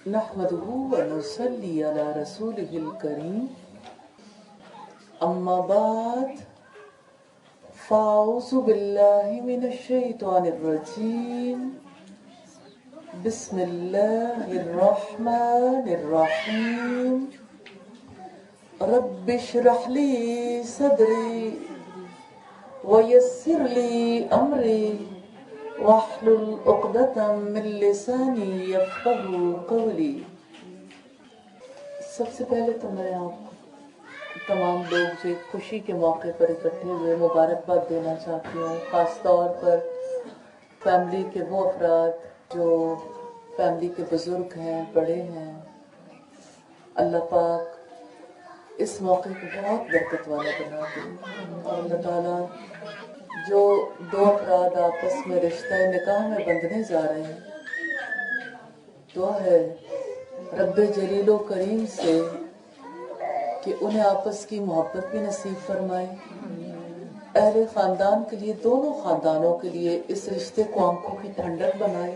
نحمده ونصلي على رسوله الكريم أما بعد فأعوذ بالله من الشيطان الرجيم بسم الله الرحمن الرحيم رب اشرح لي صدري ويسر لي أمري واحلل عقدة من لساني يفقهوا قولي۔ سب سے پہلے تو میں آپ تمام لوگ جو خوشی کے موقع پر اکٹھے ہوئے مبارکباد دینا چاہتی ہوں، خاص طور پر فیملی کے وہ افراد جو فیملی کے بزرگ ہیں، بڑے ہیں۔ اللہ پاک اس موقع کو بہت برکت والا بنا دے، اور اللہ تعالیٰ جو دو افراد آپس میں رشتہ نکاح میں بندھنے جا رہے ہیں، دعا ہے رب جلیل و کریم سے کہ انہیں آپس کی محبت بھی نصیب فرمائے، اہل خاندان کے لیے، دونوں خاندانوں کے لیے اس رشتے کو آنکھوں کی ٹھنڈک بنائے،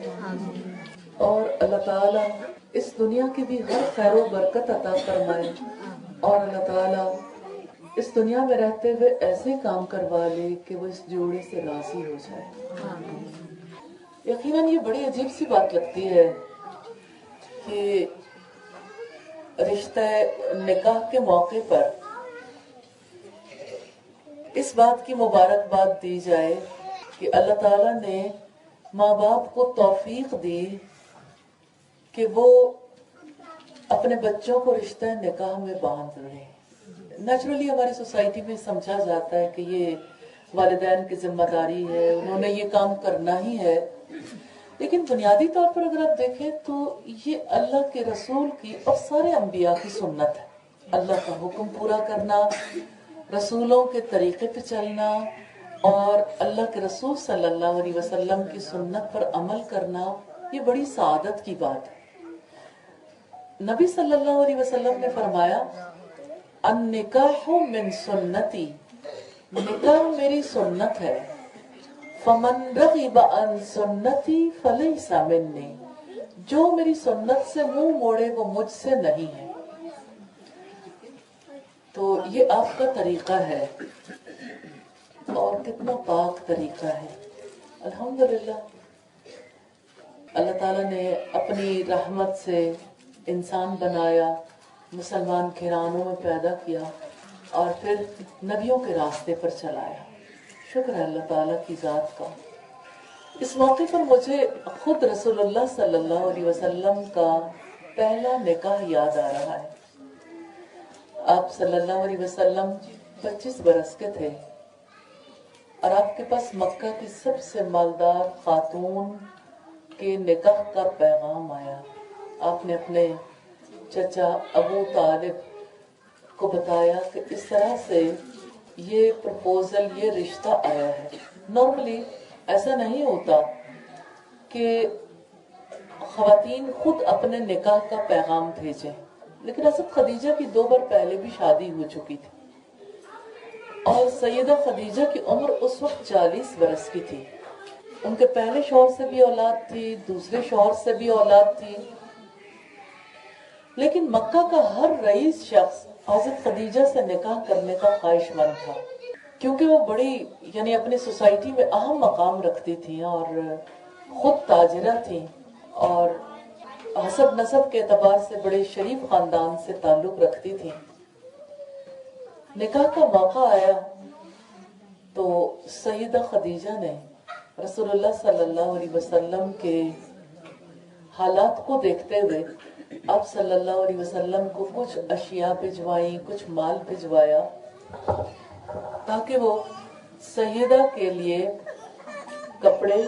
اور اللہ تعالیٰ اس دنیا کی بھی ہر خیر و برکت عطا فرمائے، اور اللہ تعالیٰ اس دنیا میں رہتے ہوئے ایسے کام کروا لے کہ وہ اس جوڑے سے راضی ہو جائے۔ یقیناً یہ بڑی عجیب سی بات لگتی ہے کہ رشتہ نکاح کے موقع پر اس بات کی مبارکباد دی جائے کہ اللہ تعالیٰ نے ماں باپ کو توفیق دی کہ وہ اپنے بچوں کو رشتہ نکاح میں باندھ رہے ہیں۔ نیچرلی ہماری سوسائٹی میں سمجھا جاتا ہے کہ یہ والدین کی ذمہ داری ہے، انہوں نے یہ کام کرنا ہی ہے، لیکن بنیادی طور پر اگر آپ دیکھیں تو یہ اللہ کے رسول کی اور سارے انبیاء کی سنت ہے۔ اللہ کا حکم پورا کرنا، رسولوں کے طریقے پہ چلنا، اور اللہ کے رسول صلی اللہ علیہ وسلم کی سنت پر عمل کرنا، یہ بڑی سعادت کی بات ہے۔ نبی صلی اللہ علیہ وسلم نے فرمایا النکاح من سنتی، نکاح میری سنت ہے، فمن رغب عن سنتی فلیس منی، جو میری سنت سے منہ موڑے وہ مجھ سے نہیں ہے۔ تو یہ آپ کا طریقہ ہے، اور کتنا پاک طریقہ ہے۔ الحمدللہ اللہ تعالیٰ نے اپنی رحمت سے انسان بنایا، مسلمان گھرانوں میں پیدا کیا، اور پھر نبیوں کے راستے پر چلایا۔ شکر ہے اللہ تعالیٰ کی ذات کا۔ اس موقع پر مجھے خود رسول اللہ صلی اللہ علیہ وسلم کا پہلا نکاح یاد آ رہا ہے۔ آپ صلی اللہ علیہ وسلم 25 برس کے تھے، اور آپ کے پاس مکہ کی سب سے مالدار خاتون کے نکاح کا پیغام آیا۔ آپ نے اپنے چچا ابو طالب کو بتایا کہ اس طرح سے یہ پرپوزل، یہ رشتہ آیا ہے۔ نارملی ایسا نہیں ہوتا کہ خواتین خود اپنے نکاح کا پیغام بھیجیں، لیکن حضرت خدیجہ کی 2 بار پہلے بھی شادی ہو چکی تھی، اور سیدہ خدیجہ کی عمر اس وقت 40 برس کی تھی۔ ان کے پہلے شوہر سے بھی اولاد تھی، دوسرے شوہر سے بھی اولاد تھی، لیکن مکہ کا ہر رئیس شخص حضرت خدیجہ سے نکاح کرنے کا خواہش مند تھا، کیونکہ وہ بڑی یعنی اپنی سوسائٹی میں اہم مقام رکھتی تھیں، اور خود تاجرہ تھیں، اور حسب نسب کے اعتبار سے بڑے شریف خاندان سے تعلق رکھتی تھیں۔ نکاح کا موقع آیا تو سیدہ خدیجہ نے رسول اللہ صلی اللہ علیہ وسلم کے حالات کو دیکھتے ہوئے آپ صلی اللہ علیہ وسلم کو کچھ اشیاء بھجوائیں، کچھ مال بھجوایا، تاکہ وہ سیدہ کے لیے کپڑے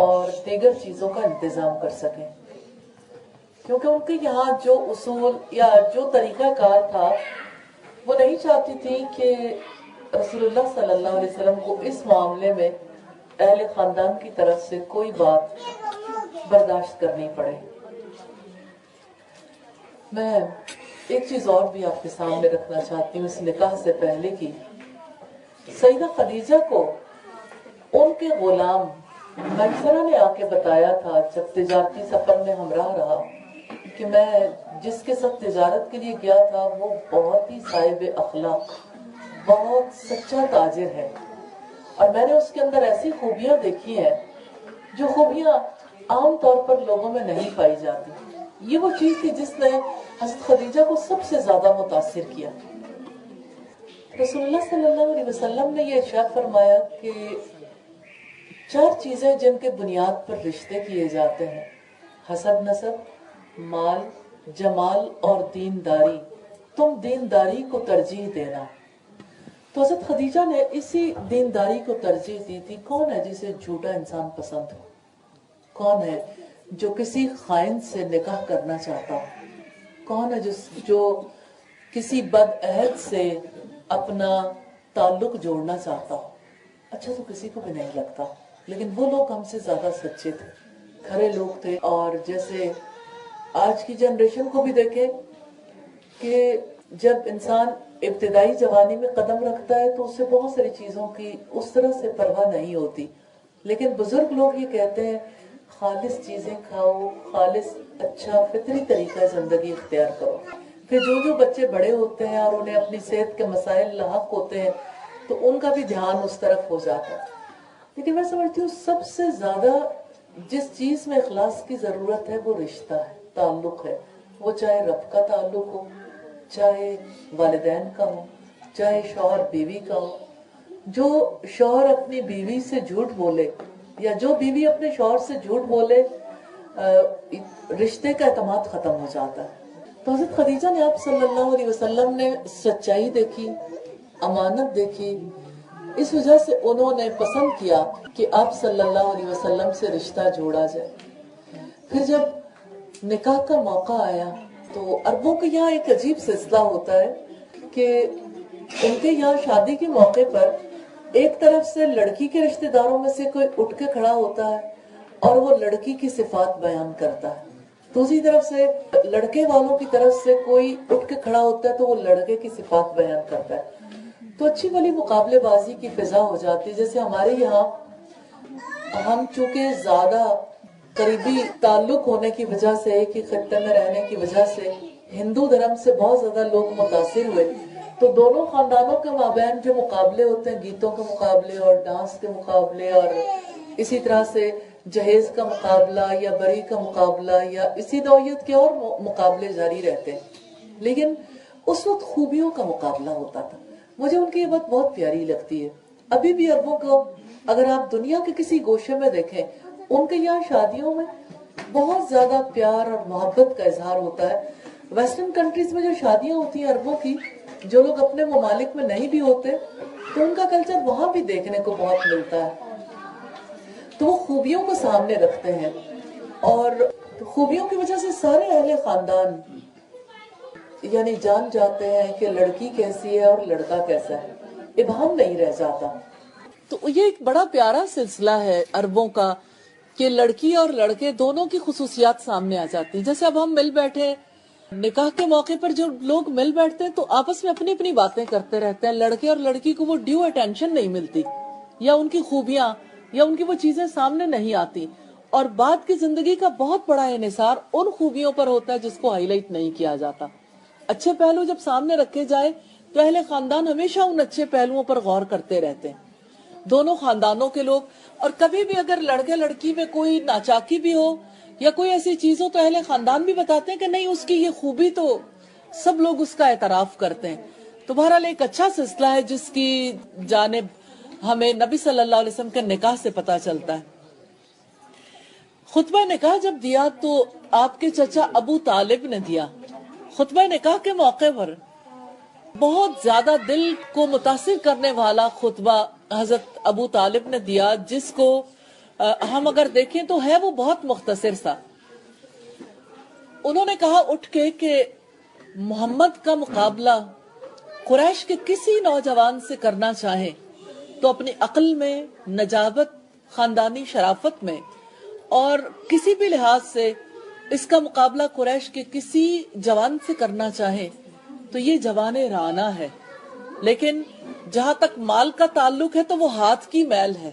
اور دیگر چیزوں کا انتظام کر سکیں، کیونکہ ان کے یہاں جو اصول یا جو طریقہ کار تھا وہ نہیں چاہتی تھی کہ رسول اللہ صلی اللہ علیہ وسلم کو اس معاملے میں اہل خاندان کی طرف سے کوئی بات برداشت کرنی پڑے۔ میں ایک چیز اور بھی آپ کے سامنے رکھنا چاہتی ہوں اس نکاح سے پہلے کی۔ سیدہ خدیجہ کو ان کے غلام میسرہ نے آ کے بتایا تھا، جب تجارتی سفر میں ہمراہ رہا، کہ میں جس کے ساتھ تجارت کے لیے گیا تھا وہ بہت ہی صاحب اخلاق، بہت سچا تاجر ہے، اور میں نے اس کے اندر ایسی خوبیاں دیکھی ہیں جو خوبیاں عام طور پر لوگوں میں نہیں پائی جاتی۔ یہ وہ چیز تھی جس نے حضرت خدیجہ کو سب سے زیادہ متاثر کیا۔ رسول اللہ صلی اللہ علیہ وسلم نے یہ ارشاد فرمایا کہ 4 چیزیں جن کے بنیاد پر رشتے کیے جاتے ہیں: حسب نسب، مال، جمال اور دینداری، تم دینداری کو ترجیح دینا۔ تو حضرت خدیجہ نے اسی دینداری کو ترجیح دی تھی۔ کون ہے جسے جھوٹا انسان پسند ہو؟ کون ہے جو کسی خائن سے نکاح کرنا چاہتا ہو؟ کون ہے جو کسی بد عہد سے اپنا تعلق جوڑنا چاہتا ہو؟ اچھا تو کسی کو بھی نہیں لگتا، لیکن وہ لوگ ہم سے زیادہ سچے تھے، کھرے لوگ تھے۔ اور جیسے آج کی جنریشن کو بھی دیکھیں کہ جب انسان ابتدائی جوانی میں قدم رکھتا ہے تو اسے بہت ساری چیزوں کی اس طرح سے پرواہ نہیں ہوتی، لیکن بزرگ لوگ یہ کہتے ہیں خالص چیزیں کھاؤ، خالص اچھا فطری طریقہ زندگی اختیار کرو۔ پھر جو بچے بڑے ہوتے ہیں اور انہیں اپنی صحت کے مسائل لاحق ہوتے ہیں تو ان کا بھی دھیان اس طرف ہو جاتا ہے۔ لیکن میں سمجھتی ہوں سب سے زیادہ جس چیز میں اخلاص کی ضرورت ہے وہ رشتہ ہے، تعلق ہے، وہ چاہے رب کا تعلق ہو، چاہے والدین کا ہو، چاہے شوہر بیوی کا ہو۔ جو شوہر اپنی بیوی سے جھوٹ بولے یا جو بیوی اپنے شوہر سے جھوٹ بولے، رشتے کا اعتماد ختم ہو جاتا ہے۔ تو حضرت خدیجہ نے آپ صلی اللہ علیہ وسلم نے سچائی دیکھی، امانت دیکھی، اس وجہ سے انہوں نے پسند کیا کہ آپ صلی اللہ علیہ وسلم سے رشتہ جوڑا جائے۔ پھر جب نکاح کا موقع آیا تو عربوں کے یہاں ایک عجیب سلسلہ ہوتا ہے کہ ان کے یہاں شادی کے موقع پر ایک طرف سے لڑکی کے رشتہ داروں میں سے کوئی اٹھ کے کھڑا ہوتا ہے اور وہ لڑکی کی صفات بیان کرتا ہے، دوسری طرف سے لڑکے والوں کی طرف سے کوئی اٹھ کے کھڑا ہوتا ہے تو وہ لڑکے کی صفات بیان کرتا ہے۔ تو اچھی والی مقابلے بازی کی فضا ہو جاتی ہے۔ جیسے ہمارے یہاں ہم چونکہ زیادہ قریبی تعلق ہونے کی وجہ سے، ایک ہی خطے میں رہنے کی وجہ سے ہندو دھرم سے بہت زیادہ لوگ متاثر ہوئے، تو دونوں خاندانوں کے مابین جو مقابلے ہوتے ہیں، گیتوں کے مقابلے اور ڈانس کے مقابلے، اور اسی طرح سے جہیز کا مقابلہ یا بری کا مقابلہ یا اسی نوعیت کے اور مقابلے جاری رہتے ہیں، لیکن اس وقت خوبیوں کا مقابلہ ہوتا تھا۔ مجھے ان کی یہ بات بہت پیاری لگتی ہے۔ ابھی بھی عربوں کو اگر آپ دنیا کے کسی گوشے میں دیکھیں، ان کے یہاں شادیوں میں بہت زیادہ پیار اور محبت کا اظہار ہوتا ہے۔ ویسٹرن کنٹریز میں جو شادیاں ہوتی ہیں عربوں کی، جو لوگ اپنے ممالک میں نہیں بھی ہوتے تو ان کا کلچر وہاں بھی دیکھنے کو بہت ملتا ہے۔ تو وہ خوبیوں کو سامنے رکھتے ہیں اور خوبیوں کی وجہ سے سارے اہل خاندان یعنی جان جاتے ہیں کہ لڑکی کیسی ہے اور لڑکا کیسا ہے، ابہام نہیں رہ جاتا۔ تو یہ ایک بڑا پیارا سلسلہ ہے عربوں کا کہ لڑکی اور لڑکے دونوں کی خصوصیات سامنے آ جاتی ہیں۔ جیسے اب ہم مل بیٹھے نکاح کے موقع پر جو لوگ مل بیٹھتے ہیں تو آپس میں اپنی اپنی باتیں کرتے رہتے ہیں، لڑکے اور لڑکی کو وہ ڈیو اٹینشن نہیں ملتی یا ان کی خوبیاں یا ان کی وہ چیزیں سامنے نہیں آتی، اور بعد کی زندگی کا بہت بڑا انحصار ان خوبیوں پر ہوتا ہے جس کو ہائی لائٹ نہیں کیا جاتا۔ اچھے پہلو جب سامنے رکھے جائے تو اہل خاندان ہمیشہ ان اچھے پہلوؤں پر غور کرتے رہتے ہیں، دونوں خاندانوں کے لوگ۔ اور کبھی بھی اگر لڑکے لڑکی میں کوئی ناچاکی بھی ہو یا کوئی ایسی چیز ہو تو اہل خاندان بھی بتاتے ہیں کہ نہیں، اس کی یہ خوبی تو سب لوگ اس کا اعتراف کرتے ہیں۔ تو بہرحال ایک اچھا سلسلہ ہے جس کی جانب ہمیں نبی صلی اللہ علیہ وسلم کے نکاح سے پتہ چلتا ہے۔ خطبہ نکاح جب دیا تو آپ کے چچا ابو طالب نے دیا۔ خطبہ نکاح کے موقع پر بہت زیادہ دل کو متاثر کرنے والا خطبہ حضرت ابو طالب نے دیا، جس کو ہم اگر دیکھیں تو ہے وہ بہت مختصر سا۔ انہوں نے کہا اٹھ کے کہ محمد کا مقابلہ قریش کے کسی نوجوان سے کرنا چاہے تو اپنی عقل میں، نجابت، خاندانی شرافت میں اور کسی بھی لحاظ سے اس کا مقابلہ قریش کے کسی جوان سے کرنا چاہے تو یہ جوان رانا ہے، لیکن جہاں تک مال کا تعلق ہے تو وہ ہاتھ کی میل ہے۔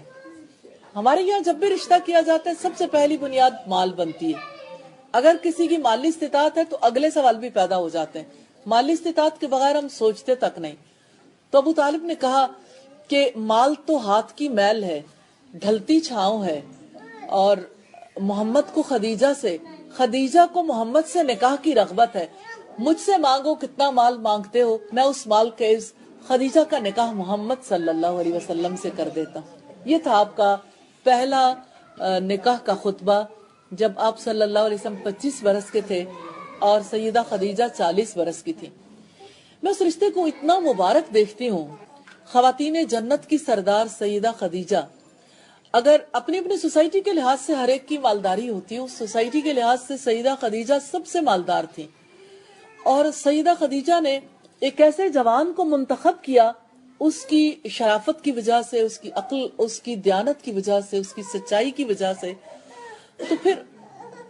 ہمارے یہاں جب بھی رشتہ کیا جاتا ہے سب سے پہلی بنیاد مال بنتی ہے، اگر کسی کی مالی استطاعت ہے تو اگلے سوال بھی پیدا ہو جاتے ہیں، مالی استطاعت کے بغیر ہم سوچتے تک نہیں۔ تو ابو طالب نے کہا کہ مال تو ہاتھ کی میل ہے، ڈھلتی چھاؤں ہے، اور محمد کو خدیجہ کو محمد سے نکاح کی رغبت ہے، مجھ سے مانگو کتنا مال مانگتے ہو، میں اس مال کے اس خدیجہ کا نکاح محمد صلی اللہ علیہ وسلم سے کر دیتا ہوں۔ یہ تھا آپ کا پہلا نکاح کا خطبہ جب آپ صلی اللہ علیہ وسلم 25 برس کے تھے اور سیدہ خدیجہ 40 برس کی تھی۔ میں اس رشتے کو اتنا مبارک دیکھتی ہوں۔ خواتین جنت کی سردار سیدہ خدیجہ، اگر اپنی اپنی سوسائٹی کے لحاظ سے ہر ایک کی مالداری ہوتی ہے، اس سوسائٹی کے لحاظ سے سیدہ خدیجہ سب سے مالدار تھی، اور سیدہ خدیجہ نے ایک ایسے جوان کو منتخب کیا اس کی شرافت کی وجہ سے، اس کی عقل، اس کی دیانت کی وجہ سے، اس کی سچائی کی وجہ سے، تو پھر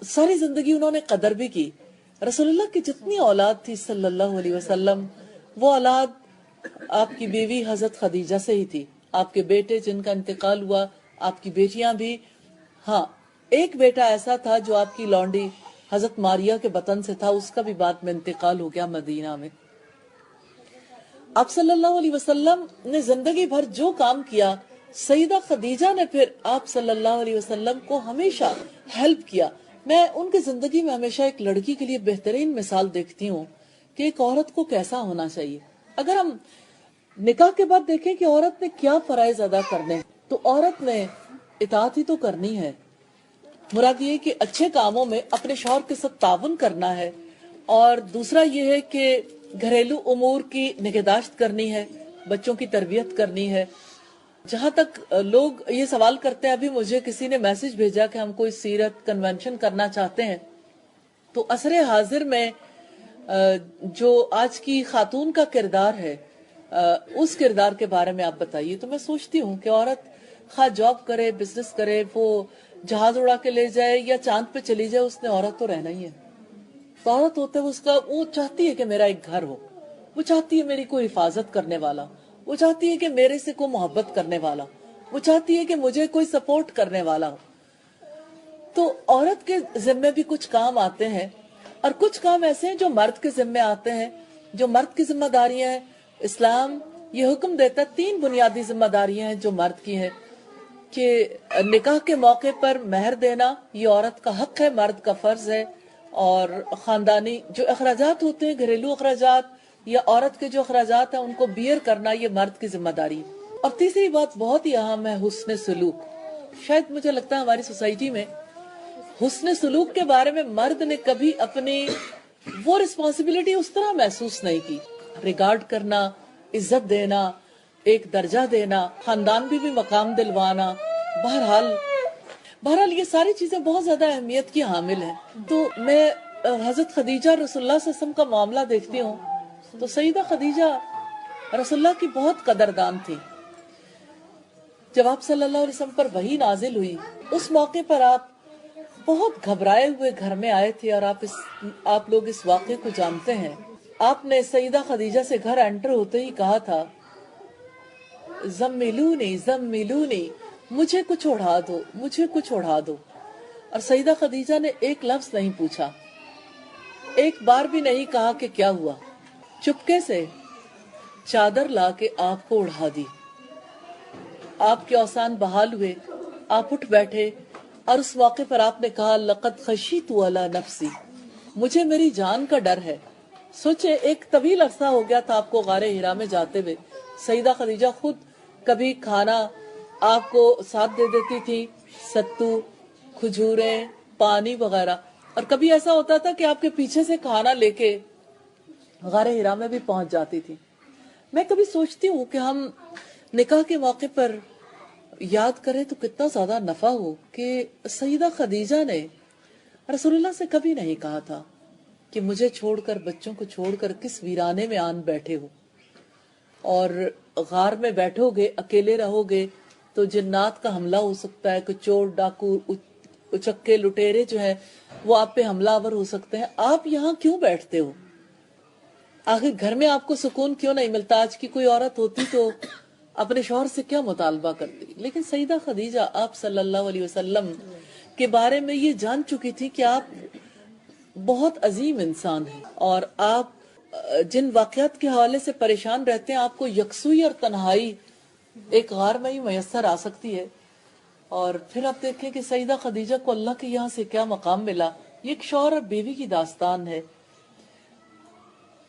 ساری زندگی انہوں نے قدر بھی کی۔ رسول اللہ کی جتنی اولاد تھی صلی اللہ علیہ وسلم، وہ اولاد آپ کی بیوی حضرت خدیجہ سے ہی تھی، آپ کے بیٹے جن کا انتقال ہوا، آپ کی بیٹیاں بھی، ہاں ایک بیٹا ایسا تھا جو آپ کی لونڈی حضرت ماریہ کے بطن سے تھا، اس کا بھی بعد میں انتقال ہو گیا مدینہ میں۔ آپ صلی اللہ علیہ وسلم نے زندگی بھر جو کام کیا، سیدہ خدیجہ نے پھر آپ صلی اللہ علیہ وسلم کو ہمیشہ ہیلپ کیا۔ میں ان کی زندگی میں ہمیشہ ایک لڑکی کے لیے بہترین مثال دیکھتی ہوں کہ ایک عورت کو کیسا ہونا چاہیے۔ اگر ہم نکاح کے بعد دیکھیں کہ عورت نے کیا فرائض ادا کرنے، تو عورت نے اطاعت ہی تو کرنی ہے۔ مراد یہ کہ اچھے کاموں میں اپنے شوہر کے ساتھ تعاون کرنا ہے، اور دوسرا یہ ہے کہ گھریلو امور کی نگہداشت کرنی ہے، بچوں کی تربیت کرنی ہے۔ جہاں تک لوگ یہ سوال کرتے ہیں، ابھی مجھے کسی نے میسج بھیجا کہ ہم کوئی سیرت کنونشن کرنا چاہتے ہیں، تو عصر حاضر میں جو آج کی خاتون کا کردار ہے، اس کردار کے بارے میں آپ بتائیے۔ تو میں سوچتی ہوں کہ عورت خواہ جاب کرے، بزنس کرے، وہ جہاز اڑا کے لے جائے یا چاند پہ چلی جائے، اس نے عورت تو رہنا ہی ہے۔ تو عورت ہوتے ہوئے وہ چاہتی ہے کہ میرا ایک گھر ہو، وہ چاہتی ہے میری کوئی حفاظت کرنے والا، وہ چاہتی ہے کہ میرے سے کوئی محبت کرنے والا، وہ چاہتی ہے کہ مجھے کوئی سپورٹ کرنے والا ہو۔ تو عورت کے ذمے بھی کچھ کام آتے ہیں، اور کچھ کام ایسے ہیں جو مرد کے ذمے آتے ہیں، جو مرد کی ذمہ داریاں ہیں۔ اسلام یہ حکم دیتا ہے، 3 بنیادی ذمہ داریاں ہیں جو مرد کی ہیں، کہ نکاح کے موقع پر مہر دینا یہ عورت کا حق ہے، مرد کا فرض ہے، اور خاندانی جو اخراجات ہوتے ہیں، گھریلو اخراجات یا عورت کے جو اخراجات ہیں ان کو بیئر کرنا یہ مرد کی ذمہ داری ہے۔ اور تیسری بات بہت ہی اہم ہے، حسن سلوک۔ شاید مجھے لگتا ہے ہماری سوسائٹی میں حسن سلوک کے بارے میں مرد نے کبھی اپنی وہ رسپانسبلٹی اس طرح محسوس نہیں کی۔ ریگارڈ کرنا، عزت دینا، ایک درجہ دینا، خاندان بھی مقام دلوانا، بہرحال یہ ساری چیزیں بہت زیادہ اہمیت کی حامل ہیں۔ تو میں حضرت خدیجہ رسول اللہ صلی اللہ علیہ وسلم کا معاملہ دیکھتی ہوں، تو سیدہ خدیجہ رسول اللہ کی بہت قدردان تھی۔ جب آپ صلی اللہ علیہ وسلم پر وحی نازل ہوئی، اس موقع پر آپ بہت گھبرائے ہوئے گھر میں آئے تھے، اور آپ لوگ اس واقعے کو جانتے ہیں۔ آپ نے سیدہ خدیجہ سے گھر انٹر ہوتے ہی کہا تھا، زمیلونی زمیلونی، مجھے کچھ اڑا دو، مجھے کچھ اڑا دو۔ اور سیدہ خدیجہ نے ایک لفظ نہیں پوچھا، ایک بار بھی نہیں کہا کہ کیا ہوا، چپکے سے چادر لا کے آپ کو اڑا دی۔ آپ کے اوسان بحال ہوئے، آپ اٹھ بیٹھے، اور اس موقع پر آپ نے کہا، لقد خشیت علی نفسی، مجھے میری جان کا ڈر ہے۔ سوچے ایک طویل عرصہ ہو گیا تھا آپ کو غار حرا میں جاتے ہوئے، سیدہ خدیجہ خود کبھی کھانا آپ کو ساتھ دے دیتی تھی، ستو، کھجوریں، پانی وغیرہ، اور کبھی ایسا ہوتا تھا کہ آپ کے پیچھے سے کھانا لے کے غار حرا میں بھی پہنچ جاتی تھی۔ میں کبھی سوچتی ہوں کہ ہم نکاح کے موقع پر یاد کریں تو کتنا زیادہ نفع ہو کہ سیدہ خدیجہ نے رسول اللہ سے کبھی نہیں کہا تھا کہ مجھے چھوڑ کر، بچوں کو چھوڑ کر کس ویرانے میں آن بیٹھے ہو، اور غار میں بیٹھو گے، اکیلے رہو گے تو جنات کا حملہ ہو سکتا ہے، کہ چور ڈاکو اچکے لٹیرے جو ہیں وہ آپ پہ حملہ آور ہو سکتے ہیں، آپ یہاں کیوں بیٹھتے ہو؟ آخر گھر میں آپ کو سکون کیوں نہیں ملتا؟ آج کی کوئی عورت ہوتی تو اپنے شوہر سے کیا مطالبہ کرتی، لیکن سیدہ خدیجہ آپ صلی اللہ علیہ وسلم کے بارے میں یہ جان چکی تھی کہ آپ بہت عظیم انسان ہیں، اور آپ جن واقعات کے حوالے سے پریشان رہتے ہیں، آپ کو یکسوئی اور تنہائی ایک غار میں ہی میسر آ سکتی ہے. اور پھر آپ دیکھیں کہ سیدہ خدیجہ کو اللہ کے یہاں سے کیا مقام ملا. یہ ایک شوہر اور بیوی کی داستان ہے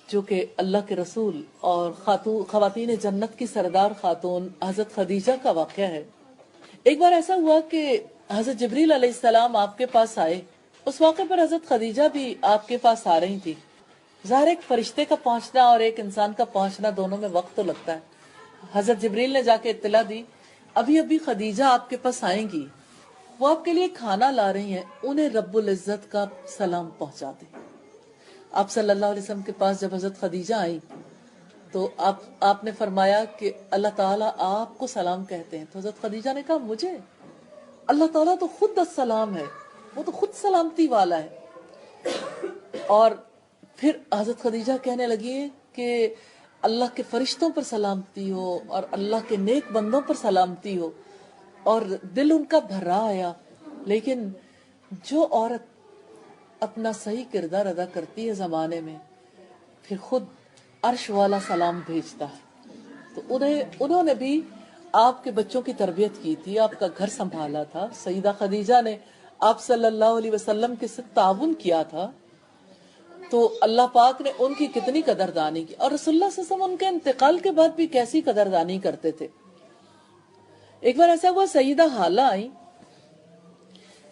جو کہ اللہ کے رسول اور خواتین جنت کی سردار خاتون حضرت خدیجہ کا واقعہ ہے. ایک بار ایسا ہوا کہ حضرت جبریل علیہ السلام آپ کے پاس آئے. اس واقعے پر حضرت خدیجہ بھی آپ کے پاس آ رہی تھی. ظاہر ایک فرشتے کا پہنچنا اور ایک انسان کا پہنچنا دونوں میں وقت تو لگتا ہے. حضرت جبریل نے جا کے اطلاع دی ابھی خدیجہ آپ کے پاس آئیں گی، وہ آپ کے لیے کھانا لا رہی ہیں، انہیں رب العزت کا سلام پہنچا دیں. آپ صلی اللہ علیہ وسلم کے پاس جب حضرت خدیجہ آئی تو آپ نے فرمایا کہ اللہ تعالیٰ آپ کو سلام کہتے ہیں. تو حضرت خدیجہ نے کہا مجھے؟ اللہ تعالیٰ تو خود السلام ہے، وہ تو خود سلامتی والا ہے. اور پھر حضرت خدیجہ کہنے لگی کہ اللہ کے فرشتوں پر سلامتی ہو اور اللہ کے نیک بندوں پر سلامتی ہو. اور دل ان کا بھرا آیا. لیکن جو عورت اپنا صحیح کردار ادا کرتی ہے زمانے میں، پھر خود عرش والا سلام بھیجتا ہے. تو انہوں نے بھی آپ کے بچوں کی تربیت کی تھی، آپ کا گھر سنبھالا تھا. سیدہ خدیجہ نے آپ صلی اللہ علیہ وسلم کے ساتھ تعاون کیا تھا. تو اللہ پاک نے ان کی کتنی قدردانی کی، اور رسول اللہ صلی اللہ علیہ وسلم ان کے انتقال کے بعد بھی کیسی قدردانی کرتے تھے. ایک بار ایسا ہوا سیدہ حالہ آئی،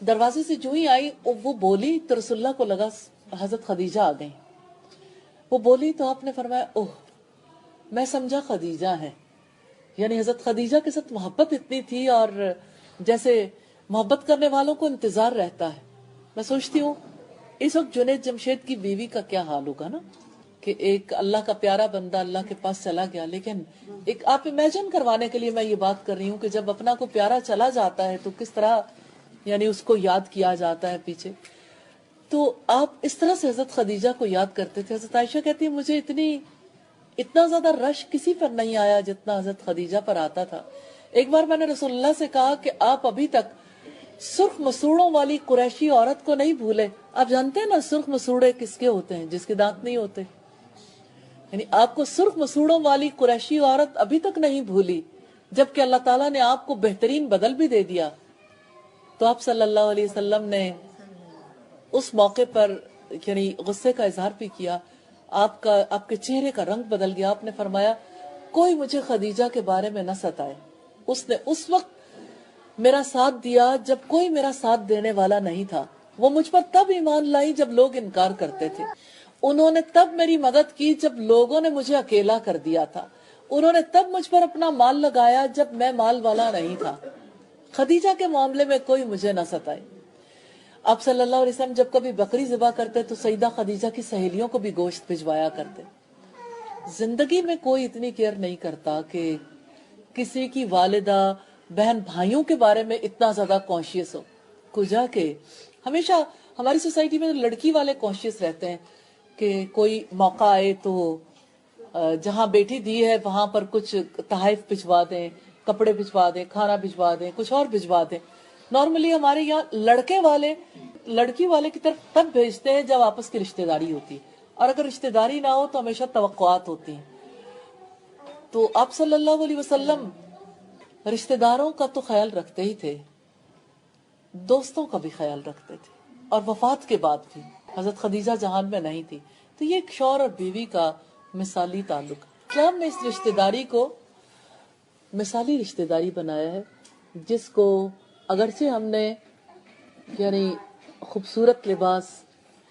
دروازے سے جو ہی آئی وہ بولی تو رسول اللہ کو لگا حضرت خدیجہ آ گئی. وہ بولی تو آپ نے فرمایا اوہ، میں سمجھا خدیجہ ہے. یعنی حضرت خدیجہ کے ساتھ محبت اتنی تھی، اور جیسے محبت کرنے والوں کو انتظار رہتا ہے. میں سوچتی ہوں اس وقت جنید جمشید کی بیوی کا کیا حال ہوگا نا، کہ ایک اللہ کا پیارا بندہ اللہ کے پاس چلا گیا. لیکن ایک آپ امیجن کروانے کے لیے میں یہ بات کر رہی ہوں کہ جب اپنا کو پیارا چلا جاتا ہے تو کس طرح یعنی اس کو یاد کیا جاتا ہے پیچھے. تو آپ اس طرح سے حضرت خدیجہ کو یاد کرتے تھے. حضرت عائشہ کہتی ہے مجھے اتنا زیادہ رش کسی پر نہیں آیا جتنا حضرت خدیجہ پر آتا تھا. ایک بار میں نے رسول اللہ سے کہا کہ آپ ابھی تک سرخ مسوڑوں والی قریشی عورت کو نہیں بھولے. آپ جانتے ہیں نا سرخ مسوڑے کس کے ہوتے ہیں؟ جس کے دانت نہیں ہوتے. یعنی آپ کو سرخ مسوڑوں والی قریشی عورت ابھی تک نہیں بھولی، جبکہ اللہ تعالیٰ نے آپ کو بہترین بدل بھی دے دیا. تو آپ صلی اللہ علیہ وسلم نے اس موقع پر یعنی غصے کا اظہار بھی کیا. آپ کے چہرے کا رنگ بدل گیا. آپ نے فرمایا کوئی مجھے خدیجہ کے بارے میں نہ ستائے، اس نے اس وقت میرا ساتھ دیا جب کوئی میرا ساتھ دینے والا نہیں تھا. وہ مجھ پر تب ایمان لائی جب لوگ انکار کرتے تھے. انہوں نے تب میری مدد کی جب لوگوں نے مجھے اکیلا کر دیا تھا. انہوں نے تب مجھ پر اپنا مال لگایا جب میں مال والا نہیں تھا. خدیجہ کے معاملے میں کوئی مجھے نہ ستائے. آپ صلی اللہ علیہ وسلم جب کبھی بکری ذبح کرتے تو سیدہ خدیجہ کی سہیلیوں کو بھی گوشت بھجوایا کرتے. زندگی میں کوئی اتنی کیئر نہیں کرتا کہ کسی کی والدہ بہن بھائیوں کے بارے میں اتنا زیادہ کانشیس ہو. کجا کہ ہمیشہ ہماری سوسائٹی میں لڑکی والے کانشیس رہتے ہیں کہ کوئی موقع آئے تو جہاں بیٹی دی ہے وہاں پر کچھ تحائف بھجوا دیں، کپڑے بھجوا دیں، کھانا بھجوا دیں، کچھ اور بھجوا دیں. نارملی ہمارے یہاں لڑکے والے لڑکی والے کی طرف تب بھیجتے ہیں جب آپس کی رشتہ داری ہوتی ہے، اور اگر رشتہ داری نہ ہو تو ہمیشہ توقعات ہوتی ہیں. تو آپ صلی اللہ علیہ وسلم رشتہ داروں کا تو خیال رکھتے ہی تھے، دوستوں کا بھی خیال رکھتے تھے. اور وفات کے بعد بھی حضرت خدیجہ جہان میں نہیں تھی. تو یہ ایک شوہر اور بیوی کا مثالی تعلق. اسلام نے اس رشتہ داری کو مثالی رشتہ داری بنایا ہے، جس کو اگرچہ ہم نے یعنی خوبصورت لباس،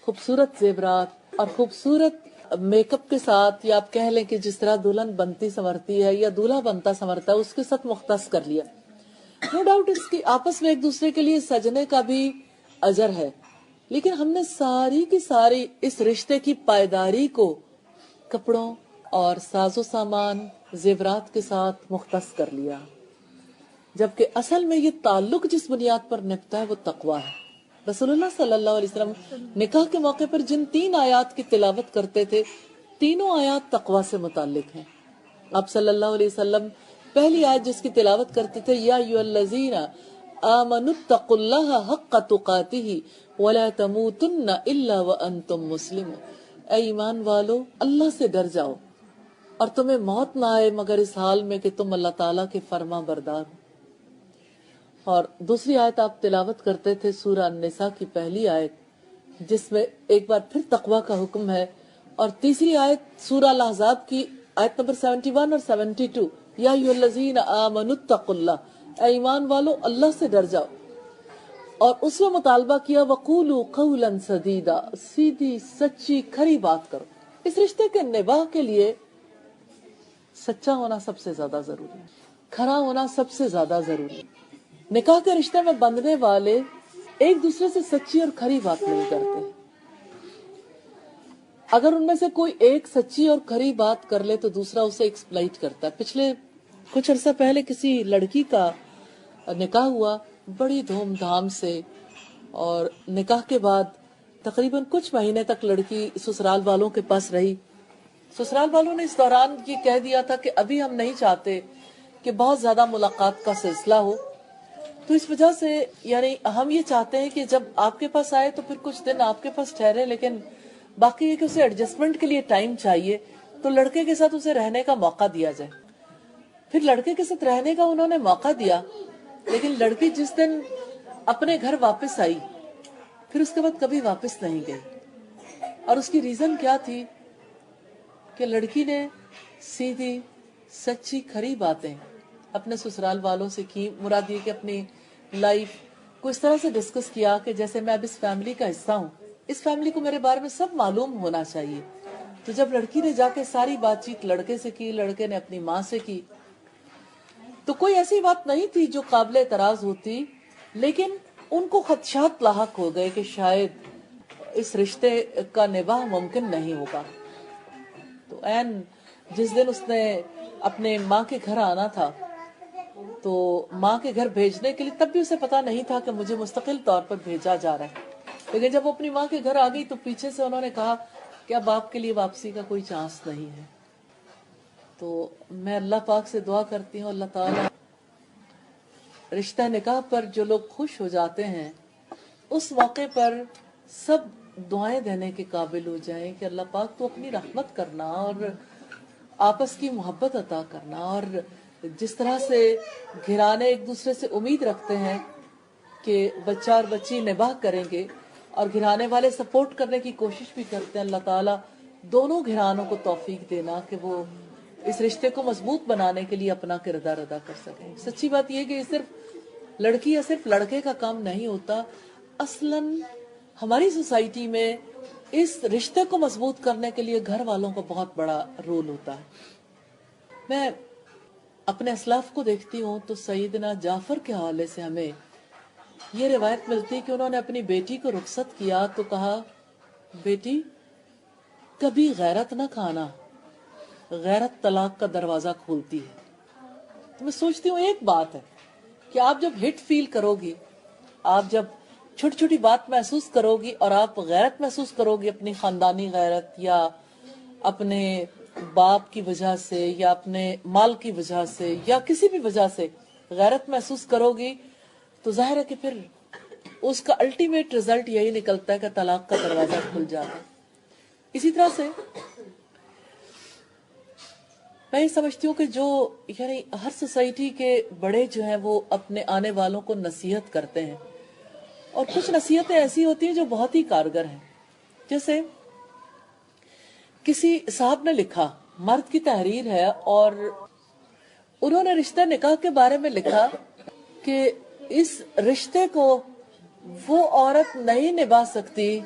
خوبصورت زیورات اور خوبصورت میک اپ کے ساتھ، یا آپ کہہ لیں کہ جس طرح دلہن بنتی سنورتی ہے یا دولہا بنتا سنورتا ہے اس کے ساتھ مختص کر لیا. نو ڈاؤٹ اس کی آپس میں ایک دوسرے کے لیے سجنے کا بھی اجر ہے، لیکن ہم نے ساری کی ساری اس رشتے کی پائیداری کو کپڑوں اور ساز و سامان زیورات کے ساتھ مختص کر لیا. جبکہ اصل میں یہ تعلق جس بنیاد پر نپتا ہے وہ تقویٰ ہے. رسول اللہ صلی اللہ علیہ وسلم نکاح کے موقع پر جن 3 آیات کی تلاوت کرتے تھے، تینوں آیات تقویٰ سے متعلق ہیں. آپ صلی اللہ علیہ وسلم پہلی آیت جس کی تلاوت کرتے تھے یا ایھا الذین آمنوا اتقوا اللہ حق تقاتہ ولا تموتن الا وانتم مسلمون، اے ایمان والو اللہ سے ڈر جاؤ اور تمہیں موت نہ آئے مگر اس حال میں کہ تم اللہ تعالیٰ کے فرما بردار ہو۔ اور دوسری آیت آپ تلاوت کرتے تھے سورہ النساء کی پہلی آیت، جس میں ایک بار پھر تقوی کا حکم ہے، اور تیسری آیت سورہ الاحزاب کی آیت نمبر 71 اور 72، یا ایھا الذین آمنوا اتقوا اللہ، اے ایمان والو اللہ سے ڈر جاؤ، اور اس میں مطالبہ کیا وقولوا قولا سدیدا، سیدھی سچی کھری بات کرو۔ اس رشتے کے نباہ کے لیے سچا ہونا سب سے زیادہ ضروری ہے، کھرا ہونا سب سے زیادہ ضروری ہے۔ نکاح کے رشتے میں بندھنے والے ایک دوسرے سے سچی اور کھری بات نہیں کرتے۔ اگر ان میں سے کوئی ایک سچی اور کھری بات کر لے تو دوسرا اسے ایکسپلائٹ کرتا ہے۔ پچھلے کچھ عرصہ پہلے کسی لڑکی کا نکاح ہوا بڑی دھوم دھام سے، اور نکاح کے بعد تقریباً کچھ مہینے تک لڑکی سسرال والوں کے پاس رہی۔ سسرال والوں نے اس دوران یہ کہہ دیا تھا کہ ابھی ہم نہیں چاہتے کہ بہت زیادہ ملاقات کا سلسلہ ہو، تو اس وجہ سے یعنی ہم یہ چاہتے ہیں کہ جب آپ کے پاس آئے تو پھر کچھ دن آپ کے پاس ٹھہرے، لیکن باقی یہ کہ اسے ایڈجسٹمنٹ کے لیے ٹائم چاہیے، تو لڑکے کے ساتھ اسے رہنے کا موقع دیا جائے۔ پھر لڑکے کے ساتھ رہنے کا انہوں نے موقع دیا، لیکن لڑکی جس دن اپنے گھر واپس آئی پھر اس کے بعد کبھی واپس نہیں گئی، اور اس کی ریزن کیا تھی کہ لڑکی نے سیدھی سچی کھری باتیں اپنے سسرال والوں سے کی، مراد یہ کہ اپنی لائف کو اس طرح سے ڈسکس کیا کہ جیسے میں اب اس فیملی کا حصہ ہوں، اس فیملی کو میرے بارے میں سب معلوم ہونا چاہیے۔ تو جب لڑکی نے جا کے ساری بات چیت لڑکے سے کی، لڑکے نے اپنی ماں سے کی، تو کوئی ایسی بات نہیں تھی جو قابل اعتراض ہوتی، لیکن ان کو خدشات لاحق ہو گئے کہ شاید اس رشتے کا نباہ ممکن نہیں ہوگا۔ تو این جس دن اس نے اپنے ماں کے گھر آنا تھا تو ماں کے گھر بھیجنے کے لیے، تب بھی اسے پتا نہیں تھا کہ مجھے مستقل طور پر بھیجا جا رہا ہے، لیکن جب وہ اپنی ماں کے گھر آ گئی تو پیچھے سے انہوں نے کہا کہ اب آپ کے لیے واپسی کا کوئی چانس نہیں ہے۔ تو میں اللہ پاک سے دعا کرتی ہوں اللہ تعالیٰ رشتہ نکاح پر جو لوگ خوش ہو جاتے ہیں اس موقع پر سب دعائیں دینے کے قابل ہو جائیں کہ اللہ پاک تو اپنی رحمت کرنا اور آپس کی محبت عطا کرنا، اور جس طرح سے گھرانے ایک دوسرے سے امید رکھتے ہیں کہ بچہ اور بچی نباہ کریں گے، اور گھرانے والے سپورٹ کرنے کی کوشش بھی کرتے ہیں، اللہ تعالیٰ دونوں گھرانوں کو توفیق دینا کہ وہ اس رشتے کو مضبوط بنانے کے لیے اپنا کردار ادا کر سکیں۔ سچی بات یہ کہ یہ صرف لڑکی یا صرف لڑکے کا کام نہیں ہوتا، اصلاً ہماری سوسائٹی میں اس رشتے کو مضبوط کرنے کے لیے گھر والوں کا بہت بڑا رول ہوتا ہے۔ میں اپنے اسلاف کو دیکھتی ہوں تو سیدنا جعفر کے حوالے سے ہمیں یہ روایت ملتی کہ انہوں نے اپنی بیٹی کو رخصت کیا تو کہا، بیٹی کبھی غیرت نہ کھانا، غیرت طلاق کا دروازہ کھولتی ہے۔ تو میں سوچتی ہوں ایک بات ہے کہ آپ جب ہٹ فیل کرو گی، آپ جب چھوٹی چھوٹی بات محسوس کرو گی اور آپ غیرت محسوس کرو گی، اپنی خاندانی غیرت یا اپنے باپ کی وجہ سے یا اپنے مال کی وجہ سے یا کسی بھی وجہ سے غیرت محسوس کرو گی، تو ظاہر ہے کہ پھر اس کا الٹیمیٹ رزلٹ یہی نکلتا ہے کہ طلاق کا دروازہ کھل جاتا ہے۔ اسی طرح سے میں یہ سمجھتی ہوں کہ جو یعنی ہر سوسائٹی کے بڑے جو ہیں وہ اپنے آنے والوں کو نصیحت کرتے ہیں، اور کچھ نصیحتیں ایسی ہوتی ہیں جو بہت ہی کارگر ہیں۔ جیسے کسی صاحب نے لکھا، مرد کی تحریر ہے، اور انہوں نے رشتہ نکاح کے بارے میں لکھا کہ اس رشتے کو وہ عورت نہیں نبھا سکتی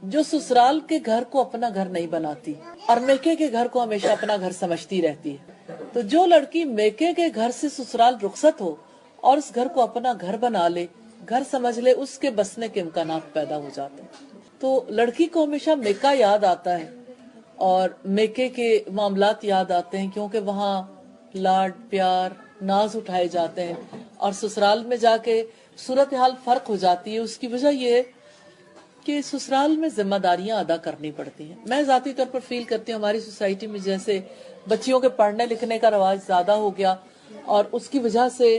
جو سسرال کے گھر کو اپنا گھر نہیں بناتی اور میکے کے گھر کو ہمیشہ اپنا گھر سمجھتی رہتی ہے۔ تو جو لڑکی میکے کے گھر سے سسرال رخصت ہو اور اس گھر کو اپنا گھر بنا لے، گھر سمجھ لے، اس کے بسنے کے امکانات پیدا ہو جاتے ہیں۔ تو لڑکی کو ہمیشہ میکا یاد آتا ہے اور میکے کے معاملات یاد آتے ہیں، کیونکہ وہاں لاڈ پیار ناز اٹھائے جاتے ہیں، اور سسرال میں جا کے صورتحال فرق ہو جاتی ہے۔ اس کی وجہ یہ ہے کہ سسرال میں ذمہ داریاں ادا کرنی پڑتی ہیں۔ میں ذاتی طور پر فیل کرتی ہوں ہماری سوسائٹی میں جیسے بچیوں کے پڑھنے لکھنے کا رواج زیادہ ہو گیا، اور اس کی وجہ سے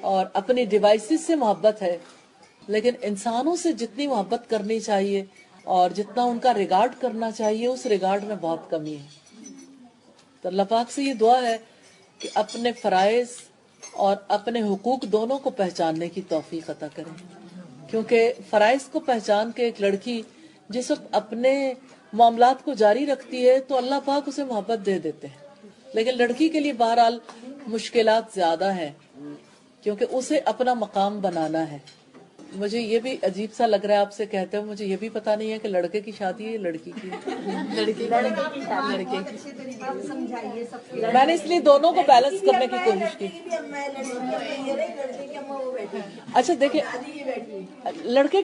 اور اپنی ڈیوائسز سے محبت ہے، لیکن انسانوں سے جتنی محبت کرنی چاہیے اور جتنا ان کا ریگارڈ کرنا چاہیے اس ریگارڈ میں بہت کمی ہے۔ تو اللہ پاک سے یہ دعا ہے کہ اپنے فرائض اور اپنے حقوق دونوں کو پہچاننے کی توفیق عطا کریں، کیونکہ فرائض کو پہچان کے ایک لڑکی جس وقت اپنے معاملات کو جاری رکھتی ہے تو اللہ پاک اسے محبت دے دیتے ہیں، لیکن لڑکی کے لیے بہرحال مشکلات زیادہ ہیں کیونکہ اسے اپنا مقام بنانا ہے۔ مجھے یہ بھی عجیب سا لگ رہا ہے آپ سے کہتے ہیں، مجھے یہ بھی پتہ نہیں ہے کہ لڑکے کی شادی ہے لڑکی کی میں نے اس لیے دونوں کو بیلنس کرنے کی کوشش کی۔ اچھا دیکھیں، لڑکے